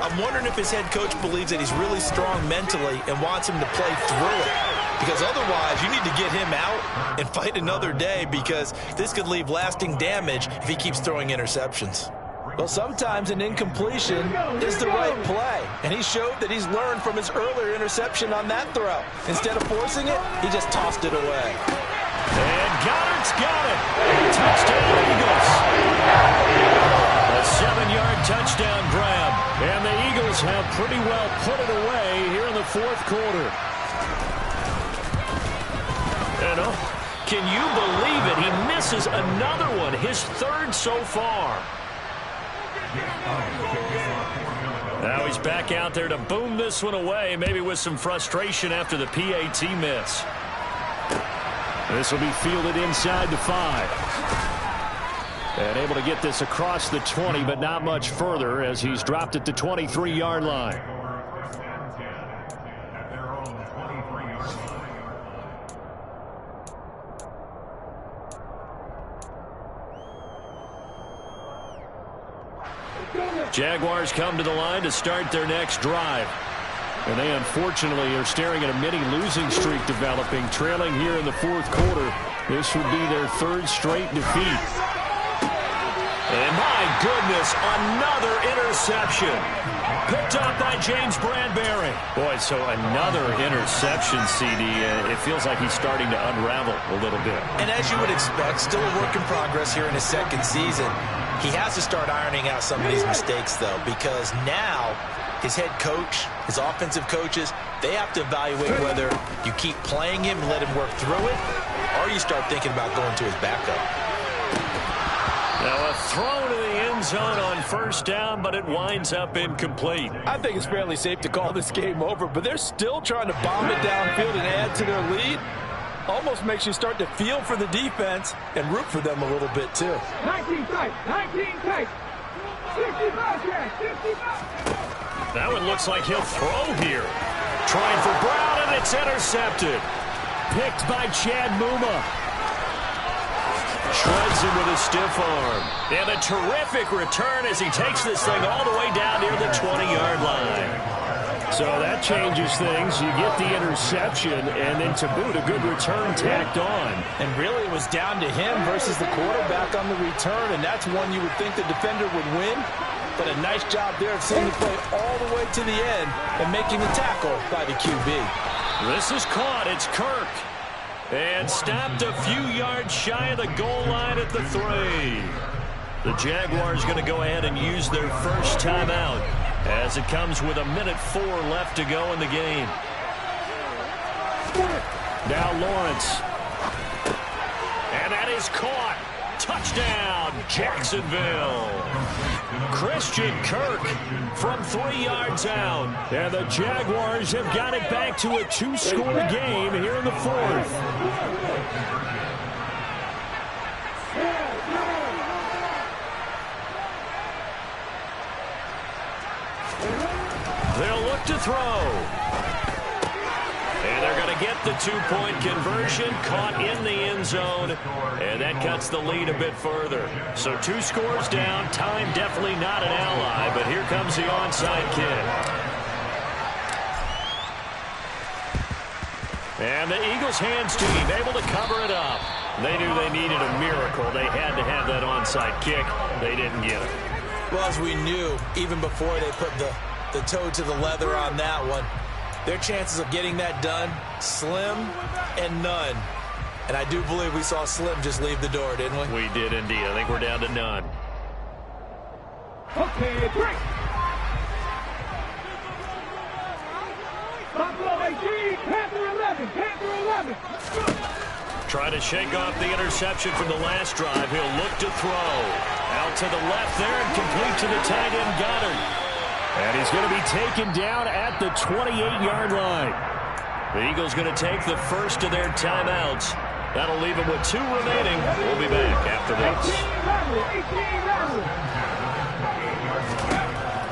I'm wondering if his head coach believes that he's really strong mentally and wants him to play through it. Because otherwise, you need to get him out and fight another day, because this could leave lasting damage if he keeps throwing interceptions. Well, sometimes an incompletion is the right play, and he showed that he's learned from his earlier interception on that throw. Instead of forcing it, he just tossed it away. And Goddard's got it. Touchdown, Eagles. A 7-yard touchdown grab, and the Eagles have pretty well put it away here in the 4th quarter. Can you believe it? He misses another one, his 3rd so far. Now he's back out there to boom this one away, maybe with some frustration after the PAT miss. This will be fielded inside the 5. And able to get this across the 20, but not much further as he's dropped at the 23-yard line. Jaguars come to the line to start their next drive. And they unfortunately are staring at a mini losing streak developing, trailing here in the 4th quarter. This would be their 3rd straight defeat. And my goodness, another interception. Picked up by James Bradbury. Boy, so another interception, CD. It feels like he's starting to unravel a little bit. And as you would expect, still a work in progress here in his 2nd season. He has to start ironing out some of these mistakes, though, because now his head coach, his offensive coaches, They have to evaluate whether you keep playing him and let him work through it, or you start thinking about going to his backup. Now a throw to the end zone on first down, but it winds up incomplete. I think it's fairly safe to call this game over, but they're still trying to bomb it downfield and add to their lead. Almost makes you start to feel for the defense and root for them a little bit too. 19 tight, 19 tight. 65 yards, 65. Now it looks like he'll throw here. Trying for Brown, and it's intercepted. Picked by Chad Muma. Shreds him with a stiff arm. And a terrific return as he takes this thing all the way down near the 20-yard line. So that changes things. You get the interception, and then to boot, a good return tacked on. And really it was down to him versus the quarterback on the return, and that's one you would think the defender would win. But a nice job there of seeing the play all the way to the end and making the tackle by the QB. This is caught. It's Kirk. And stopped a few yards shy of the goal line at the 3. The Jaguars going to go ahead and use their first timeout as it comes with 1:04 left to go in the game. Now Lawrence. And that is caught. Touchdown, Jacksonville. Christian Kirk from 3 yards out. And the Jaguars have got it back to a 2-score game here in the 4th. They'll look to throw. And they're going to get the 2-point conversion, caught in the end zone, and that cuts the lead a bit further. So 2 scores down, time definitely not an ally, but here comes the onside kick. And the Eagles hands team able to cover it up. They knew they needed a miracle. They had to have that onside kick. They didn't get it. Well, as we knew, even before they put the toe to the leather on that one, their chances of getting that done, slim and none. And I do believe we saw Slim just leave the door, didn't we? We did indeed. I think we're down to none. Okay, break. Buffalo 18, Panther 11, Panther 11. Try to shake off the interception from the last drive. He'll look to throw. Out to the left there and complete to the tight end Goddard. And he's going to be taken down at the 28-yard line. The Eagles going to take the first of their timeouts. That'll leave them with 2 remaining. We'll be back after this.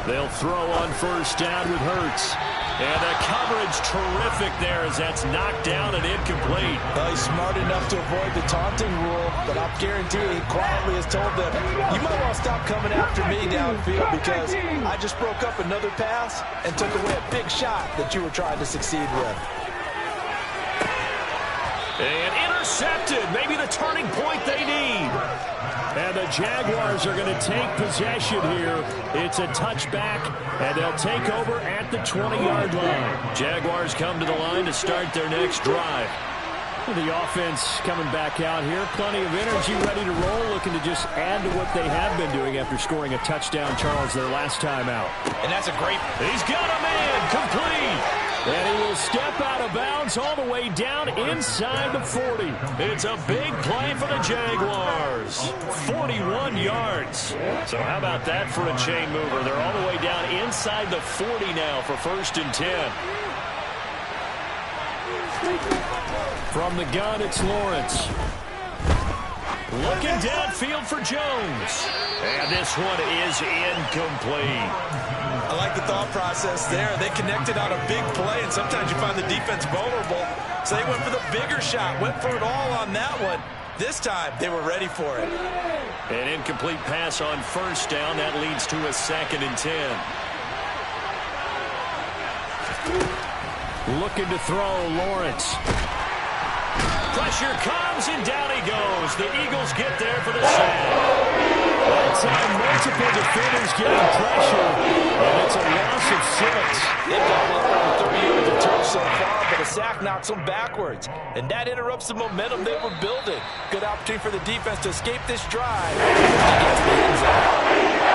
18 They'll throw on first down with Hurts. And the coverage terrific there as that's knocked down and incomplete. Well, he's smart enough to avoid the taunting rule, but I'll guarantee he quietly has told them, you might want to stop coming after me downfield because I just broke up another pass and took away a big shot that you were trying to succeed with. And intercepted. Maybe the turning point they need. And the Jaguars are going to take possession here. It's a touchback, and they'll take over at the 20-yard line. Jaguars come to the line to start their next drive. The offense coming back out here. Plenty of energy, ready to roll, looking to just add to what they have been doing after scoring a touchdown, Charles, their last time out. And that's a great... He's got a man complete. And he will step out of bounds all the way down inside the 40. It's a big play for the Jaguars. 41 yards. So how about that for a chain mover? They're all the way down inside the 40 now for 1st and 10. From the gun, it's Lawrence. Looking downfield for Jones. And this one is incomplete. I like the thought process there. They connected on a big play, and sometimes you find the defense vulnerable. So they went for the bigger shot, went for it all on that one. This time, they were ready for it. An incomplete pass on first down. That leads to a 2nd and 10. Looking to throw, Lawrence. Pressure comes, and down he goes. The Eagles get there for the sack. That's how multiple defenders getting pressure, and it's a loss of 6. They've got over 30 yards of turf so far, but a sack knocks them backwards. And that interrupts the momentum they were building. Good opportunity for the defense to escape this drive.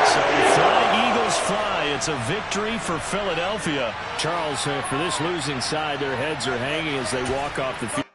So fly, Eagles fly. It's a victory for Philadelphia. Charles, for this losing side, their heads are hanging as they walk off the field.